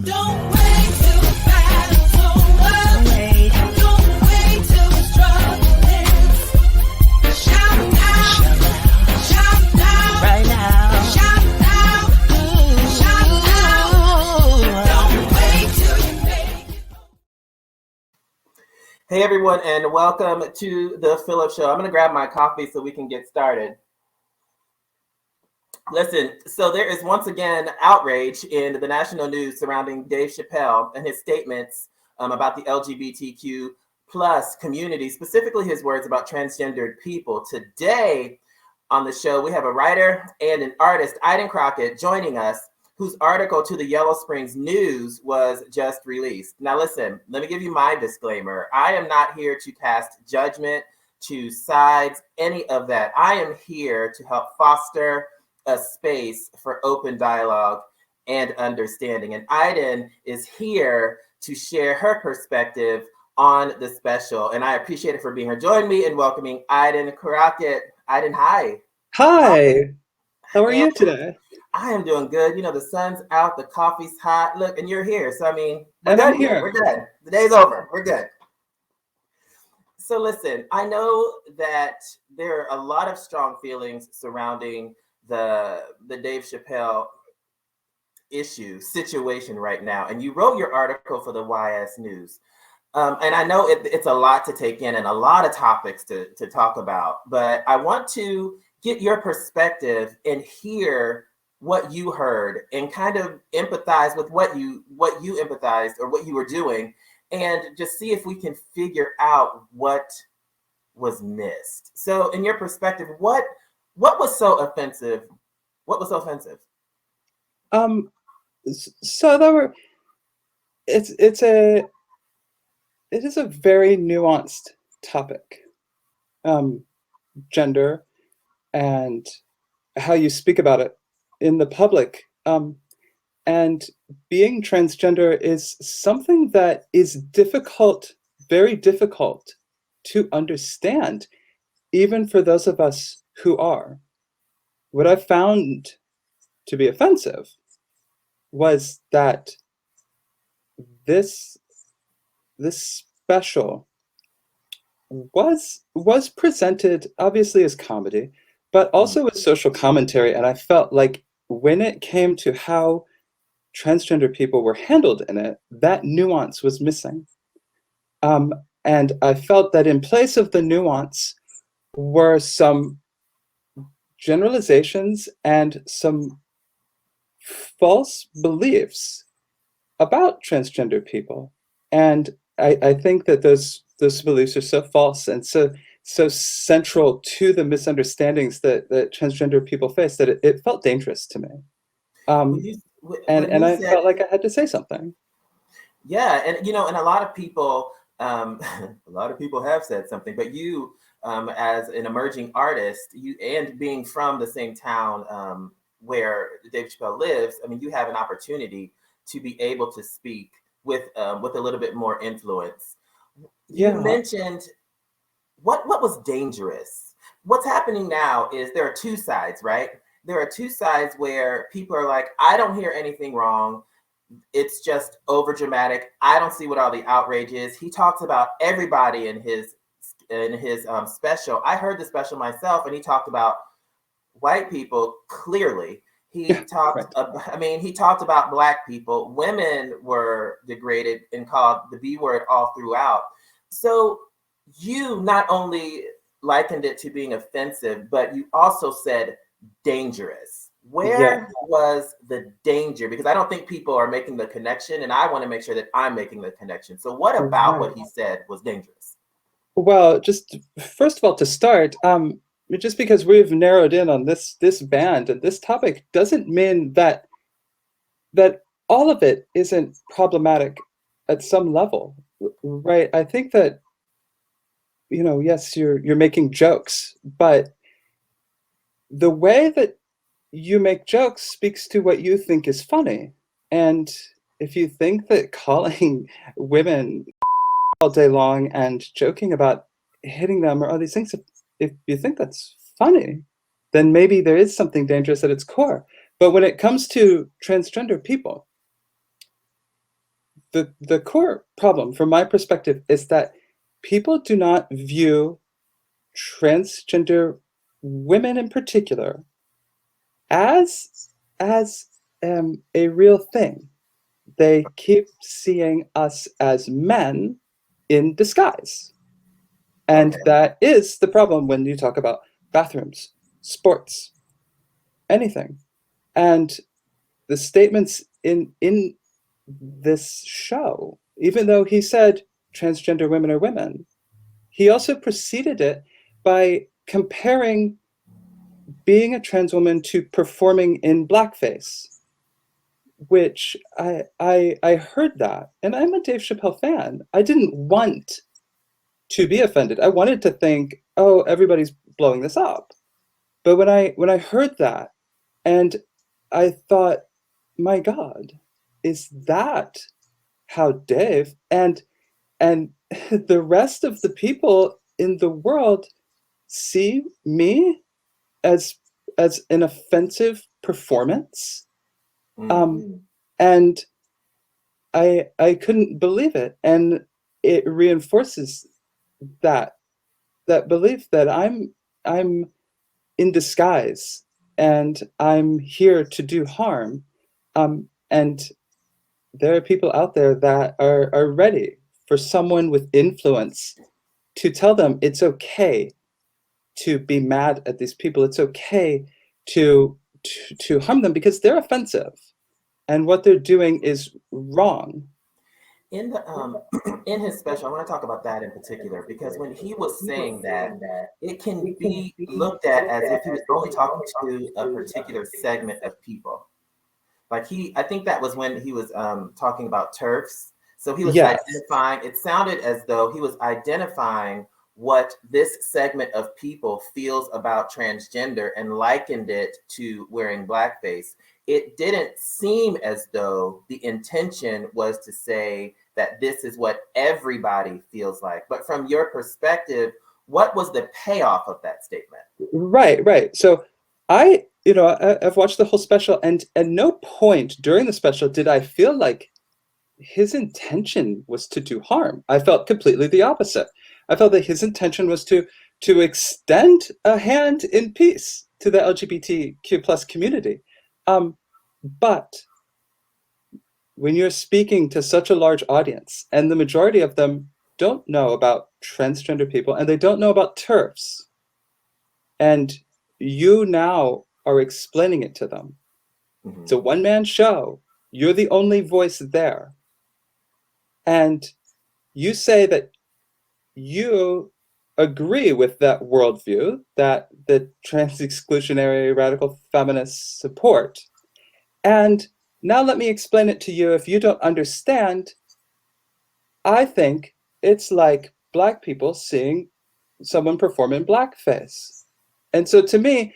Don't wait till the battle's over. Don't wait till the struggle ends. Shout now, shout now, right now, shout now, shout now. Don't wait till you make it. Hey everyone, and welcome to the PHILLIP Show. I'm going to grab my coffee so we can get started. Listen, so there is once again outrage in the national news surrounding Dave Chappelle and his statements about the LGBTQ plus community, specifically his words about transgendered people. Today on the show, we have a writer and an artist, Iden Crockett, joining us, whose article to the Yellow Springs News was just released. Now listen, let me give you my disclaimer. I am not here to cast judgment, to sides, any of that. I am here to help foster a space for open dialogue and understanding. And Iden is here to share her perspective on the special. And I appreciate it for being here. Join me in welcoming Iden Crockett. Iden, hi. Hi. How are you today? I am doing good. You know, the sun's out, the coffee's hot. Look, and you're here. So, I mean, I'm here. We're good. The day's over. We're good. So listen, I know that there are a lot of strong feelings surrounding the Dave Chappelle situation right now. And you wrote your article for the YS News. And I know it's a lot to take in and a lot of topics to talk about, but I want to get your perspective and hear what you heard and kind of empathize with what you empathized or what you were doing, and just see if we can figure out what was missed. So in your perspective, what was so offensive? What was so offensive? So there were, it is a very nuanced topic. Gender and how you speak about it in the public. And being transgender is something that is difficult, very difficult to understand, even for those of us who are. What I found to be offensive was that this special was presented obviously as comedy, but also as social commentary. And I felt like when it came to how transgender people were handled in it, that nuance was missing. And I felt that in place of the nuance were some generalizations and some false beliefs about transgender people. And I think that those beliefs are so false and so central to the misunderstandings that transgender people face that it felt dangerous to me. And I felt like I had to say something. Yeah, and you know, and a lot of people have said something, but you, as an emerging artist, and being from the same town where Dave Chappelle lives, I mean, you have an opportunity to be able to speak with a little bit more influence. You mentioned what was dangerous. What's happening now is there are two sides, right? There are two sides where people are like, I don't hear anything wrong. It's just over dramatic. I don't see what all the outrage is. He talks about everybody in his special. I heard the special myself, and he talked about white people clearly. He talked about Black people. Women were degraded and called the B word all throughout. So you not only likened it to being offensive, but you also said dangerous. Where was the danger? Because I don't think people are making the connection, and I want to make sure that I'm making the connection. So what about what he said was dangerous? Well, just first of all, to start, just because we've narrowed in on this band and this topic doesn't mean that all of it isn't problematic at some level, right? I think that, you know, yes, you're making jokes, but the way that you make jokes speaks to what you think is funny. And if you think that calling women all day long and joking about hitting them or all these things, if you think that's funny, then maybe there is something dangerous at its core. But when it comes to transgender people, the core problem from my perspective is that people do not view transgender women in particular as a real thing. They keep seeing us as men in disguise. And that is the problem when you talk about bathrooms, sports, anything. And the statements in this show, even though he said transgender women are women, he also preceded it by comparing being a trans woman to performing in blackface, which I heard that, and I'm a Dave Chappelle fan. I didn't want to be offended. I wanted to think, oh, everybody's blowing this up. But when I heard that, and I thought, my God, is that how Dave and the rest of the people in the world see me as an offensive performance? And I couldn't believe it, and it reinforces that belief that I'm in disguise and I'm here to do harm, and there are people out there that are ready for someone with influence to tell them it's okay to be mad at these people. It's okay to harm them because they're offensive and what they're doing is wrong. In the in his special, I want to talk about that in particular because when he was saying that, it can be looked at as if he was only talking to a particular segment of people. Like I think that was when he was talking about TERFs. So he was identifying. It sounded as though he was identifying what this segment of people feels about transgender and likened it to wearing blackface. It didn't seem as though the intention was to say that this is what everybody feels like. But from your perspective, what was the payoff of that statement? Right. So I've watched the whole special, and at no point during the special did I feel like his intention was to do harm. I felt completely the opposite. I felt that his intention was to extend a hand in peace to the LGBTQ plus community. But when you're speaking to such a large audience, and the majority of them don't know about transgender people, and they don't know about TERFs, and you now are explaining it to them. Mm-hmm. It's a one-man show. You're the only voice there. And you say that you agree with that worldview that the trans exclusionary radical feminists support. And now let me explain it to you. If you don't understand, I think it's like Black people seeing someone perform in blackface. And so to me,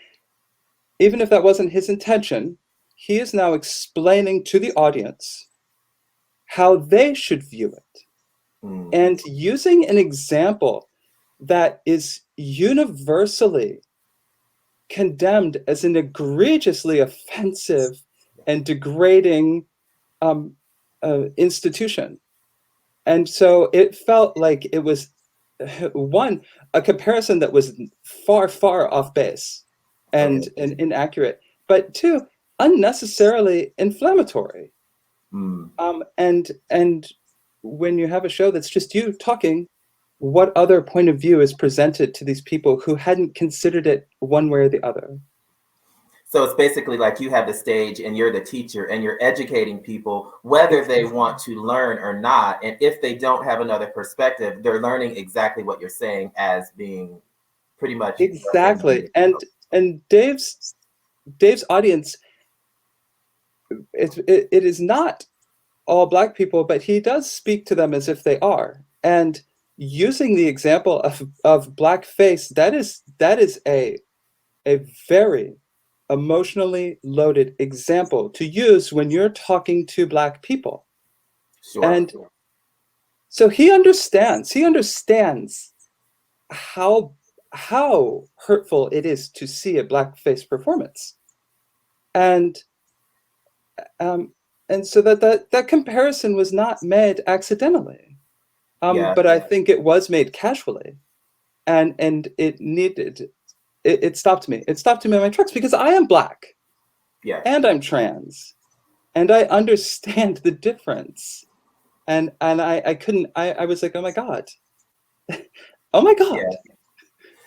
even if that wasn't his intention, he is now explaining to the audience how they should view it. And using an example that is universally condemned as an egregiously offensive and degrading institution. And so it felt like it was, one, a comparison that was far, far off base and inaccurate, but two, unnecessarily inflammatory. And when you have a show that's just you talking, what other point of view is presented to these people who hadn't considered it one way or the other? So it's basically like you have the stage and you're the teacher and you're educating people whether they want to learn or not. And if they don't have another perspective, they're learning exactly what you're saying as being pretty much exactly. And Dave's audience, it is not all Black people, but he does speak to them as if they are. And using the example of blackface, that is a very emotionally loaded example to use when you're talking to Black people. Sure. And so he understands how hurtful it is to see a blackface performance. And and so that comparison was not made accidentally, Yeah. but I think it was made casually, and it needed it stopped me. It stopped me in my tracks because I am Black Yeah. and I'm trans, and I understand the difference, and I couldn't. I was like, oh my God, oh my God. Yeah.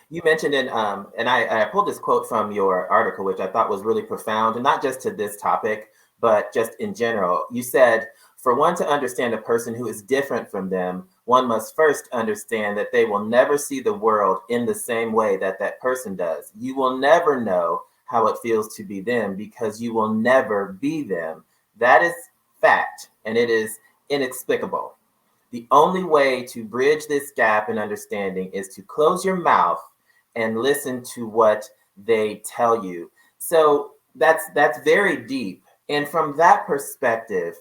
You mentioned and I pulled this quote from your article, which I thought was really profound, and not just to this topic, but just in general. You said, for one to understand a person who is different from them, one must first understand that they will never see the world in the same way that that person does. You will never know how it feels to be them because you will never be them. That is fact, and it is inexplicable. The only way to bridge this gap in understanding is to close your mouth and listen to what they tell you. So that's very deep. And from that perspective,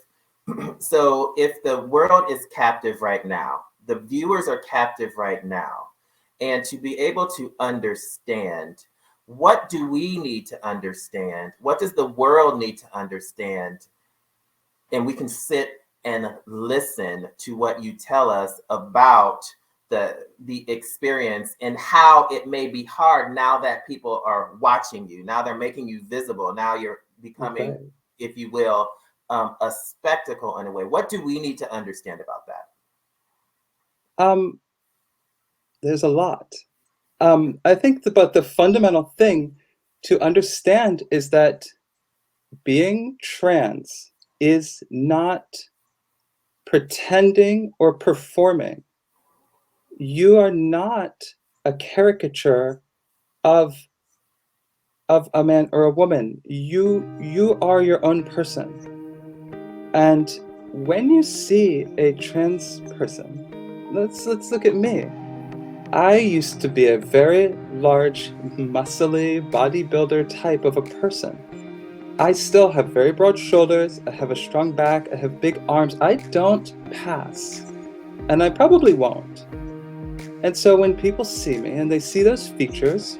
so if the world is captive right now, the viewers are captive right now, and to be able to understand, what do we need to understand? What does the world need to understand? And we can sit and listen to what you tell us about the experience and how it may be hard now that people are watching you. Now they're making you visible. Now you're becoming, Okay. if you will, a spectacle in a way. What do we need to understand about that? There's a lot. I think but the fundamental thing to understand is that being trans is not pretending or performing. You are not a caricature of a man or a woman. You are your own person. And when you see a trans person, let's look at me. I used to be a very large, muscly bodybuilder type of a person. I still have very broad shoulders, I have a strong back, I have big arms. I don't pass, and I probably won't. And so when people see me and they see those features,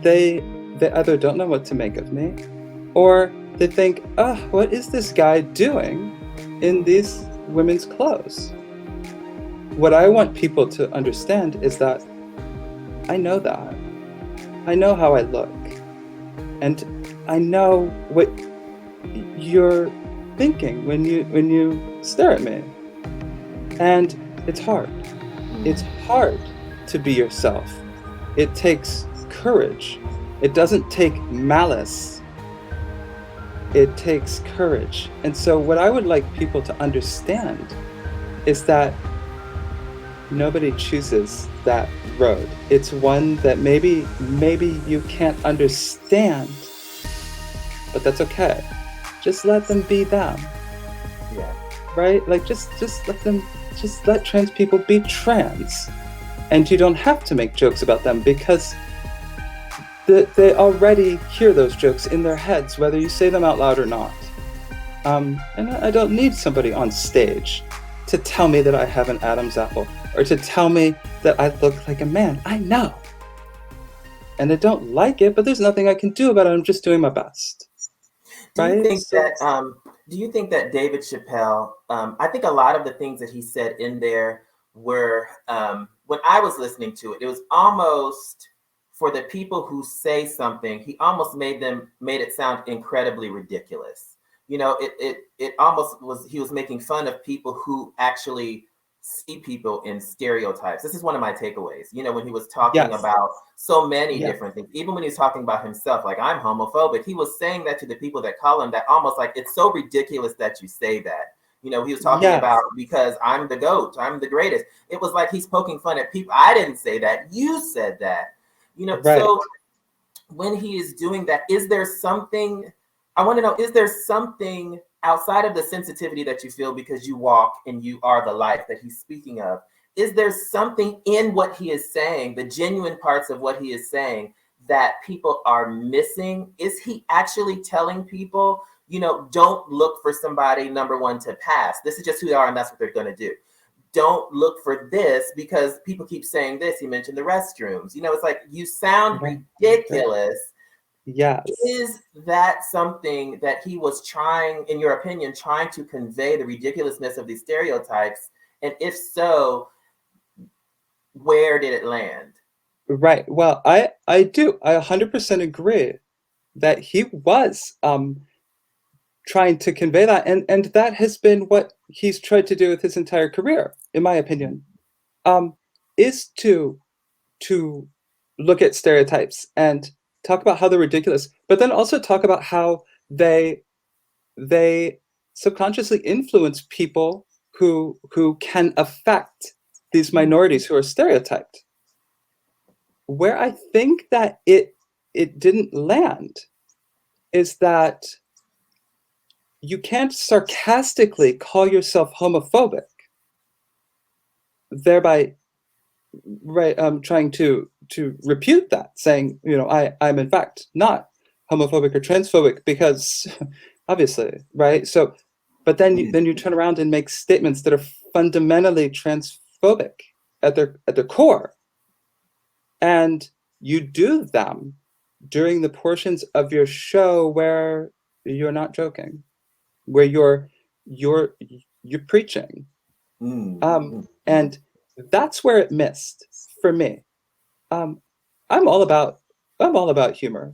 they either don't know what to make of me, or they think, oh, what is this guy doing in these women's clothes? What I want people to understand is that I know that. I know how I look. And I know what you're thinking when you stare at me. And it's hard. It's hard to be yourself. It takes courage. It doesn't take malice. It takes courage. And so what I would like people to understand is that nobody chooses that road. It's one that maybe you can't understand, but that's okay. Just let them be them. Yeah. Right? Like just let trans people be trans. And you don't have to make jokes about them because they already hear those jokes in their heads, whether you say them out loud or not. And I don't need somebody on stage to tell me that I have an Adam's apple, or to tell me that I look like a man. I know. And I don't like it, but there's nothing I can do about it. I'm just doing my best. Do right? you think So- that do you think that David Chappelle, I think a lot of the things that he said in there were, when I was listening to it, it was almost, for the people who say something, he almost made it sound incredibly ridiculous. You know, it almost was, he was making fun of people who actually see people in stereotypes. This is one of my takeaways, you know, when he was talking Yes. about so many Yeah. different things, even when he's talking about himself, like, I'm homophobic, he was saying that to the people that call him that, almost like, it's so ridiculous that you say that. You know, he was talking Yes. about, because I'm the GOAT, I'm the greatest. It was like he's poking fun at people. I didn't say that. You said that. You know, Right. so when he is doing that, is there something, I want to know, is there something outside of the sensitivity that you feel because you walk and you are the life that he's speaking of? Is there something in what he is saying, the genuine parts of what he is saying, that people are missing? Is he actually telling people, you know, don't look for somebody, number one, to pass. This is just who they are and that's what they're going to do. Don't look for this because people keep saying this. He mentioned the restrooms. You know, it's like, you sound Right. ridiculous Yes. Is that something that he was trying, in your opinion, trying to convey the ridiculousness of these stereotypes? And if so, where did it land? Right. Well, I do. I 100% agree that he was trying to convey that, and that has been what he's tried to do with his entire career, in my opinion, is to look at stereotypes and talk about how they're ridiculous, but then also talk about how they subconsciously influence people who can affect these minorities who are stereotyped. Where I think that it didn't land is that you can't sarcastically call yourself homophobic, thereby trying to refute that, saying, I'm in fact not homophobic or transphobic, because obviously, right? So, but then you turn around and make statements that are fundamentally transphobic at their core, and you do them during the portions of your show where you're not joking, where you're preaching, and that's where it missed for me. I'm all about humor.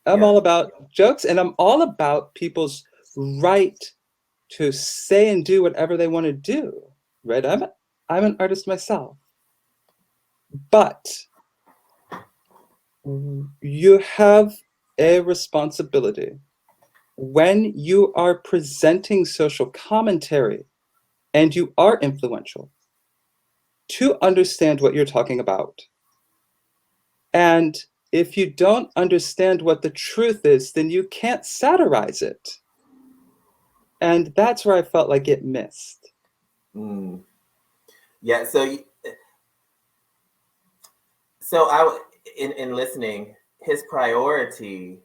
I'm all about jokes, and I'm all about people's right to say and do whatever they want to do. Right? I'm an artist myself, but you have a responsibility when you are presenting social commentary and you are influential to understand what you're talking about. And if you don't understand what the truth is, then you can't satirize it. And that's where I felt like it missed. Yeah. So in listening, his priority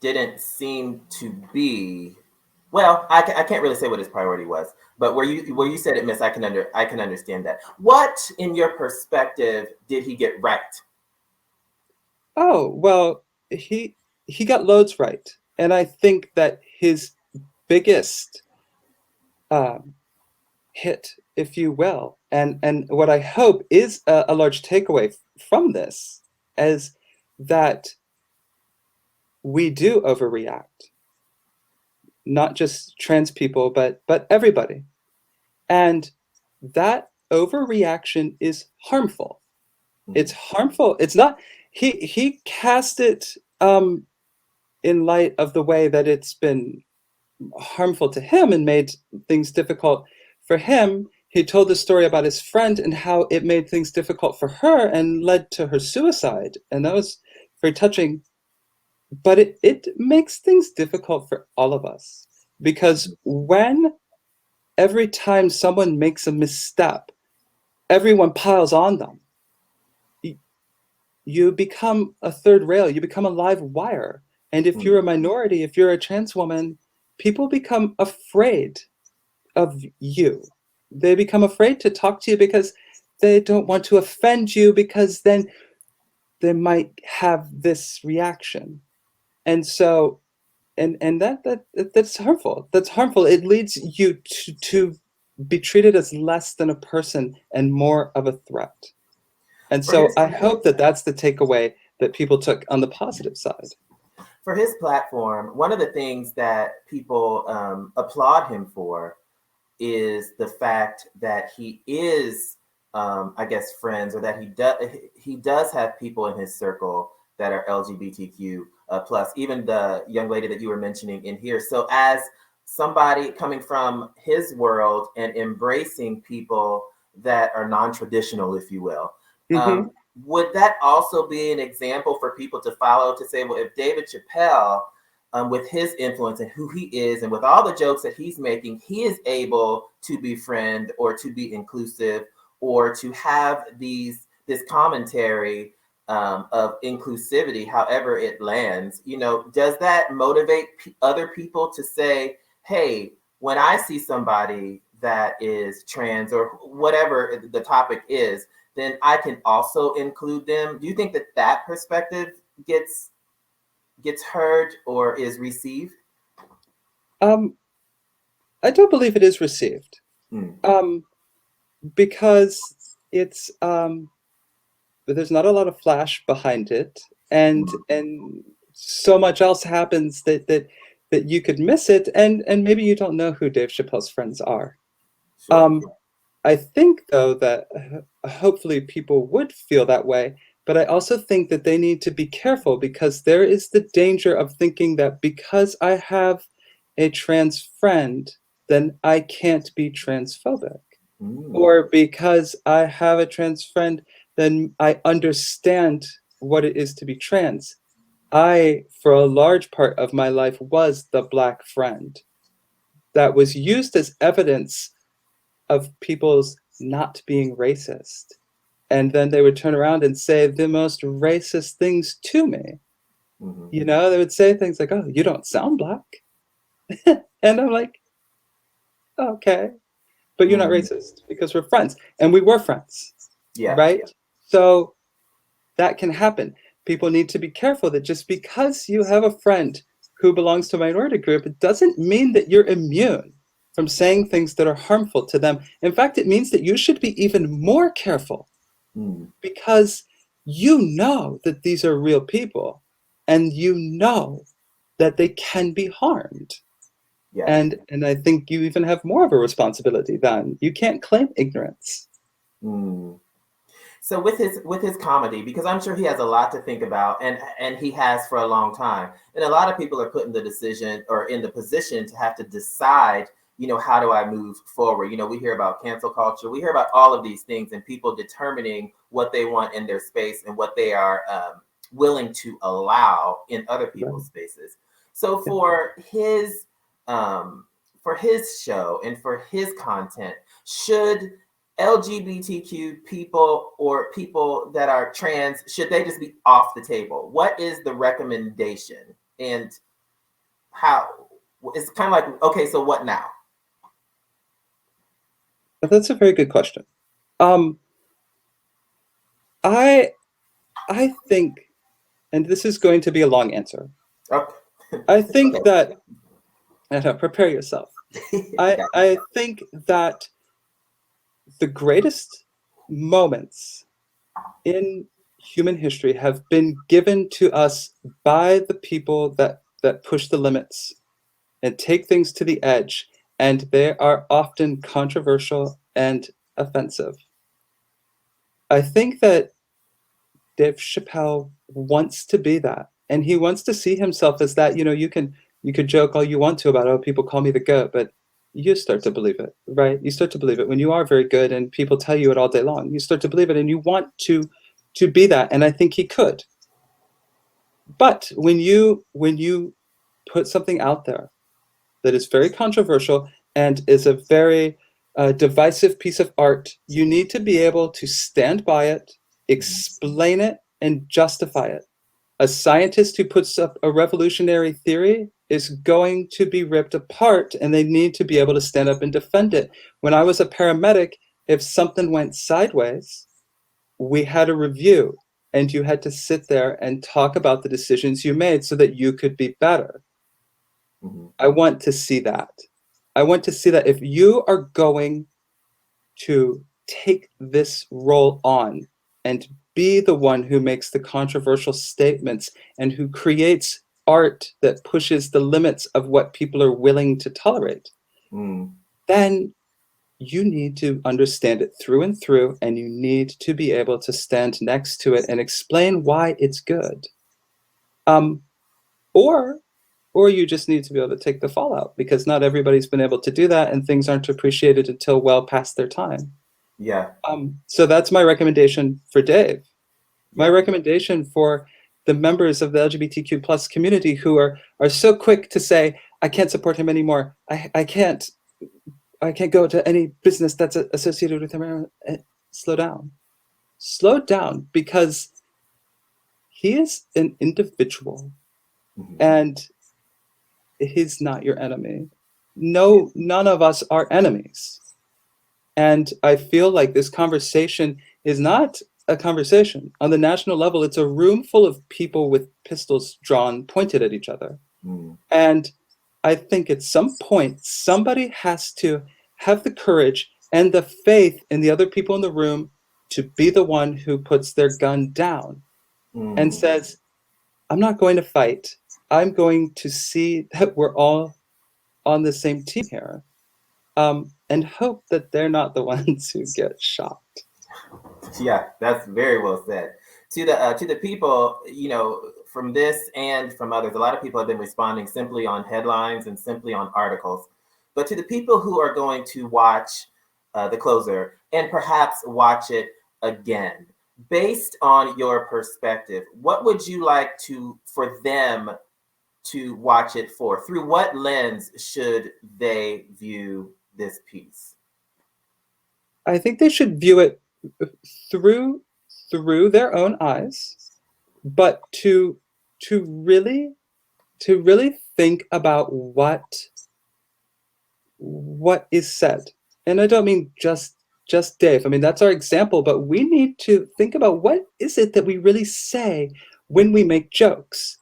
didn't seem to be, well, I can't really say what his priority was, but where you said it missed, I can understand that. What, in your perspective, did he get right? Oh, well, he got loads right. And I think that his biggest hit, if you will, and what I hope is a large takeaway from this, is that we do overreact, not just trans people, but everybody, and that overreaction is harmful. It's harmful. It's not. He cast it in light of the way that it's been harmful to him and made things difficult for him. He told the story about his friend and how it made things difficult for her and led to her suicide. And that was very touching. But it makes things difficult for all of us, because when every time someone makes a misstep, everyone piles on them, you become a third rail, you become a live wire. And if you're a minority, if you're a trans woman, people become afraid of you. They become afraid to talk to you because they don't want to offend you, because then they might have this reaction. And so, and that's harmful. That's harmful. It leads you to be treated as less than a person and more of a threat. And so I hope that that's the takeaway that people took on the positive side. For his platform, one of the things that people applaud him for is the fact that he is, I guess, friends, or that he does have people in his circle that are LGBTQ plus, even the young lady that you were mentioning in here. So as somebody coming from his world and embracing people that are non-traditional, if you will, would that also be an example for people to follow, to say, well, if David Chappelle, with his influence and who he is, and with all the jokes that he's making, he is able to befriend or to be inclusive or to have this commentary of inclusivity, however it lands, does that motivate other people to say, hey, when I see somebody that is trans or whatever the topic is, then I can also include them? Do you think that perspective gets gets heard or is received? I don't believe it is received. Because it's there's not a lot of flash behind it, and so much else happens that you could miss it, and maybe you don't know who Dave Chappelle's friends are. Sure. I think though that hopefully people would feel that way, but I also think that they need to be careful, because there is the danger of thinking that because I have a trans friend, then I can't be transphobic. Or because I have a trans friend, then I understand what it is to be trans. I, for a large part of my life, was the Black friend that was used as evidence of people's not being racist. And then they would turn around and say the most racist things to me. You know, they would say things like, "Oh, you don't sound Black." And I'm like, okay. But you're not racist, because we're friends, and we were friends, right? Yeah. So that can happen. People need to be careful that just because you have a friend who belongs to a minority group, it doesn't mean that you're immune from saying things that are harmful to them. In fact, it means that you should be even more careful, because you know that these are real people, and you know that they can be harmed. Yeah. And I think you even have more of a responsibility then. You can't claim ignorance. So with his comedy, because I'm sure he has a lot to think about, and he has for a long time. And a lot of people are put in the decision or in the position to have to decide, you know, how do I move forward? You know, we hear about cancel culture. We hear about all of these things, and people determining what they want in their space and what they are willing to allow in other people's spaces. So for his show and for his content, should LGBTQ people or people that are trans, should they just be off the table? What is the recommendation, and how? It's kind of like, okay, so what now? That's a very good question. I think, and this is going to be a long answer. Okay. I think that, prepare yourself. I think that the greatest moments in human history have been given to us by the people that push the limits and take things to the edge, and they are often controversial and offensive. I think that Dave Chappelle wants to be that, and he wants to see himself as that. You know, you could joke all you want to about, oh, people call me the GOAT, but you start to believe it, right? You start to believe it when you are very good and people tell you it all day long. You start to believe it, and you want to be that, and I think he could. But when you put something out there that is very controversial and is a very divisive piece of art, you need to be able to stand by it, explain it, and justify it. A scientist who puts up a revolutionary theory is going to be ripped apart, and they need to be able to stand up and defend it. When I was a paramedic, if something went sideways, we had a review, and you had to sit there and talk about the decisions you made so that you could be better. I want to see that. I want to see that if you are going to take this role on and be the one who makes the controversial statements and who creates art that pushes the limits of what people are willing to tolerate, then you need to understand it through and through, and you need to be able to stand next to it and explain why it's good. Or you just need to be able to take the fallout, because not everybody's been able to do that, and things aren't appreciated until well past their time. Yeah. So that's my recommendation for Dave. My recommendation for the members of the LGBTQ plus community who are so quick to say, I can't support him anymore. I can't go to any business that's associated with him. Slow down. Slow down, because he is an individual, and he's not your enemy. No, none of us are enemies. And I feel like this conversation is not a conversation. On the national level, it's a room full of people with pistols drawn, pointed at each other. And I think at some point, somebody has to have the courage and the faith in the other people in the room to be the one who puts their gun down and says, I'm not going to fight. I'm going to see that we're all on the same team here, and hope that they're not the ones who get shot. Yeah, that's very well said. To the people, you know, from this and from others, a lot of people have been responding simply on headlines and simply on articles. But to the people who are going to watch The Closer and perhaps watch it again, based on your perspective, what would you like for them to watch it for? Through what lens should they view this piece? I think they should view it through their own eyes, but to really think about what is said. And I don't mean just Dave. I mean, that's our example, but we need to think about what is it that we really say when we make jokes.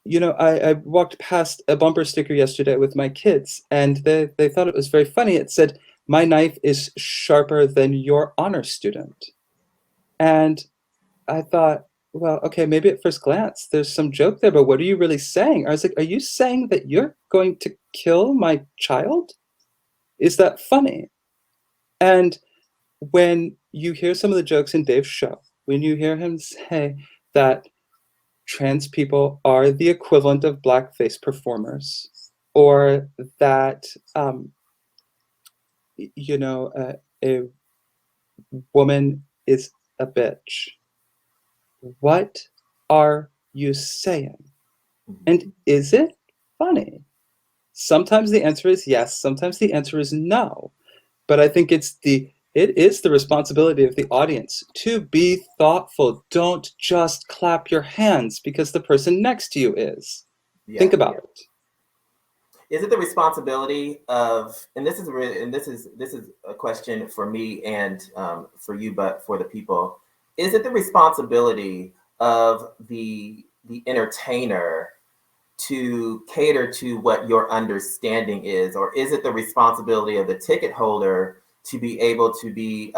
You know, I walked past a bumper sticker yesterday with my kids, and they thought it was very funny. It said, "My knife is sharper than your honor student." And I thought, well, okay, maybe at first glance, there's some joke there, but what are you really saying? I was like, are you saying that you're going to kill my child? Is that funny? And when you hear some of the jokes in Dave's show, when you hear him say that trans people are the equivalent of blackface performers, or that, you know, a woman is a bitch, what are you saying? And is it funny? Sometimes the answer is yes, sometimes the answer is no. But I think it is the responsibility of the audience to be thoughtful. Don't just clap your hands because the person next to you is. Yeah, think about it. Is it the responsibility of, and this is a question for me and for you, but for the people, is it the responsibility of the entertainer to cater to what your understanding is, or is it the responsibility of the ticket holder to be able to be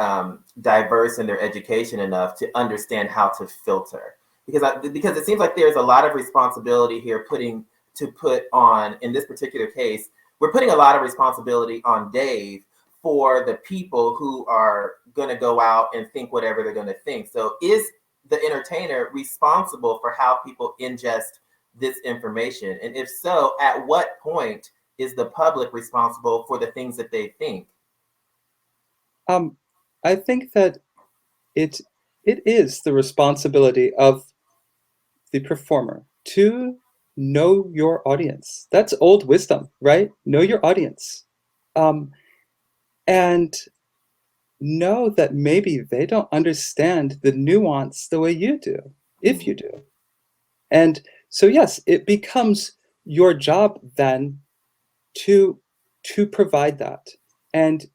diverse in their education enough to understand how to filter? Because it seems like there's a lot of responsibility here put on, in this particular case, we're putting a lot of responsibility on Dave for the people who are going to go out and think whatever they're going to think. So is the entertainer responsible for how people ingest this information? And if so, at what point is the public responsible for the things that they think? I think that it is the responsibility of the performer to know your audience. That's old wisdom, right? Know your audience. And know that maybe they don't understand the nuance the way you do, if you do. And so, yes, it becomes your job then to provide that. And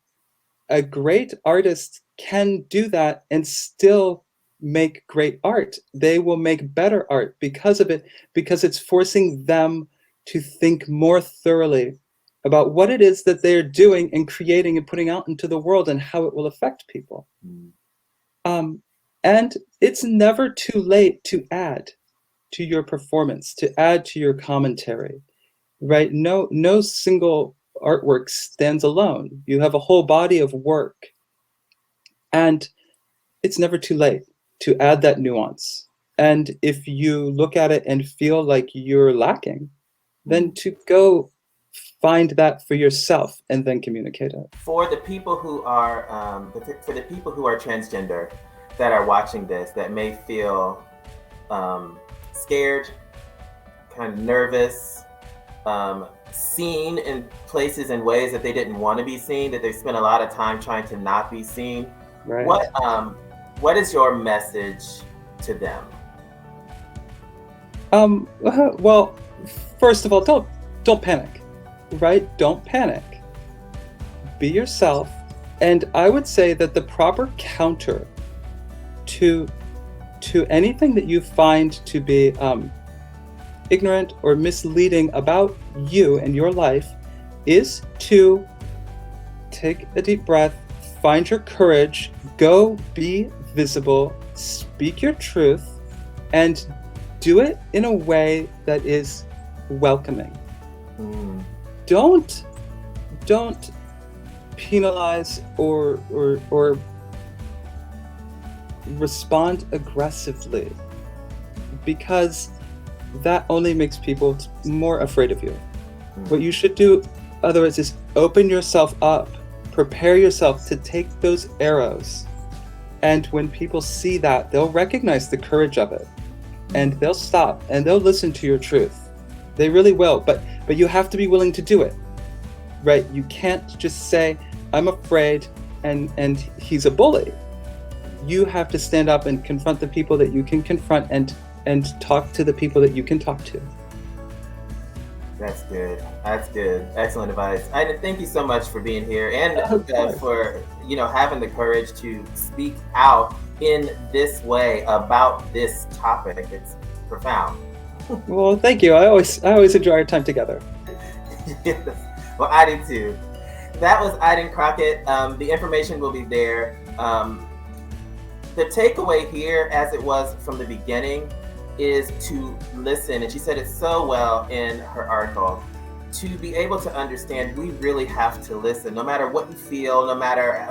a great artist can do that and still make great art. They will make better art because of it, because it's forcing them to think more thoroughly about what it is that they're doing and creating and putting out into the world and how it will affect people. And it's never too late to add to your performance, to add to your commentary, right? No single artwork stands alone. You have a whole body of work, and it's never too late to add that nuance. And if you look at it and feel like you're lacking, then to go find that for yourself and then communicate it. For the people who are transgender that are watching this, that may feel scared, kind of nervous, seen in places and ways that they didn't want to be seen, that they spent a lot of time trying to not be seen. Right. What is your message to them? Well, first of all, don't panic, right? Don't panic. Be yourself. And I would say that the proper counter to anything that you find to be ignorant or misleading about you and your life is to take a deep breath, find your courage, go be visible, speak your truth, and do it in a way that is welcoming. Don't penalize or respond aggressively, because that only makes people more afraid of you. What you should do otherwise is open yourself up, prepare yourself to take those arrows, and when people see that, they'll recognize the courage of it, and they'll stop and they'll listen to your truth. They really will, but you have to be willing to do it, right? You can't just say, I'm afraid, and he's a bully. You have to stand up and confront the people that you can confront, and talk to the people that you can talk to. That's good. That's good. Excellent advice. Iden, thank you so much for being here and for having the courage to speak out in this way about this topic. It's profound. Well, thank you. I always enjoy our time together. Yes. Well, I do too. That was Iden Crockett. The information will be there. The takeaway here, as it was from the beginning, is to listen. And she said it so well in her article. To be able to understand, we really have to listen. No matter what you feel, no matter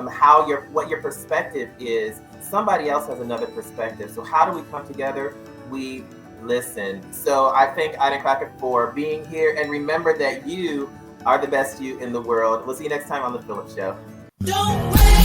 what your perspective is, somebody else has another perspective. So how do we come together? We listen. So I thank Iden Crockett for being here. And remember that you are the best you in the world. We'll see you next time on The PHILLIP Show. Don't wait.